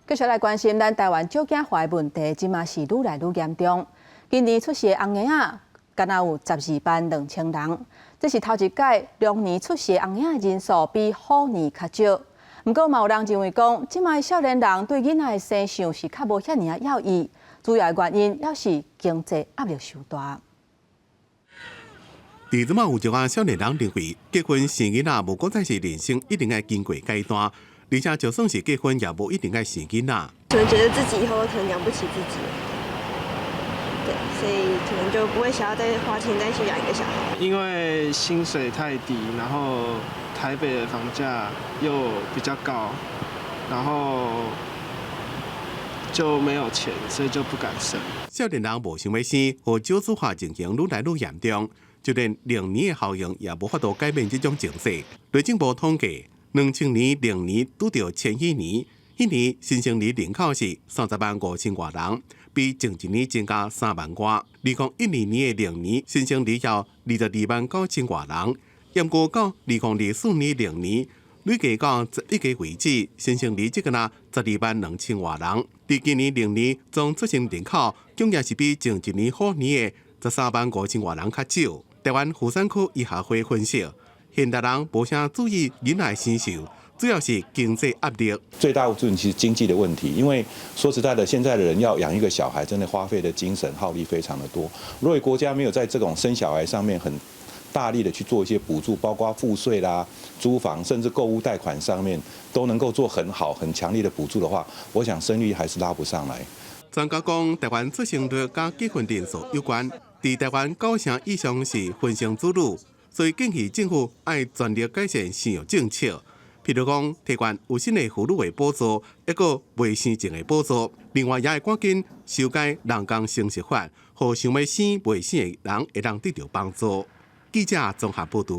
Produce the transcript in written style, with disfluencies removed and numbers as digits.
继续来关心咱台湾少子化的问题，即嘛是愈来愈严重。今年出世的红婴仔，敢若有12.2万人，这是头一届龙年出世的红婴仔人数比虎年较少。不过，嘛有人认为讲，即卖少年人对囡仔的生想是较无遐尔要义，主要的原因也是经济压力受大。伫即卖有一寡少年人认为，结婚生囡仔无过再是人生一定要经过阶段，而且就算是结婚，也无一定要生囡仔。可能觉得自己以后可能养不起自己，对，所以可能就不会想要再花钱再去养一个小孩。因为薪水太低，然后台北的房价又比较高，然后就没有钱，所以就不敢生。少年人无想要生，和少子化情形愈来愈严重，就连0年的效应也无法度改变这种情势。内政部统计，2000年拄到千禧年，迄年新生儿人口是30.5万外人，比前一年增加3万外。2012年的0年新生儿有22.9万外人，延过到2024年0年，累计到11月为止，新生儿只个那12.2万外人。伫今年0年总出生人口，竟然是比前一年虎年的13.5万外人较少。台湾富山区医学会分析，现代人无啥注意囡仔生寿，主要是经济压力。最大问题是经济的问题，因为说实在的，现在的人要养一个小孩，真的花费的精神耗力非常的多。如果国家没有在这种生小孩上面很大力的去做一些补助，包括赋税啦、租房，甚至购物贷款上面，都能够做很好、很强力的补助的话，我想生育还是拉不上来。专家讲，台湾出生率甲结婚人数有关，伫台湾9成以上是婚生子女，所以建议政府爱全力改善生育政策，譬如讲提悬有薪的妇女的补助，还个未生前的补助。另外，也会赶紧修改人工生殖法，让想要生未生的人会当得到帮助。记者综合报道。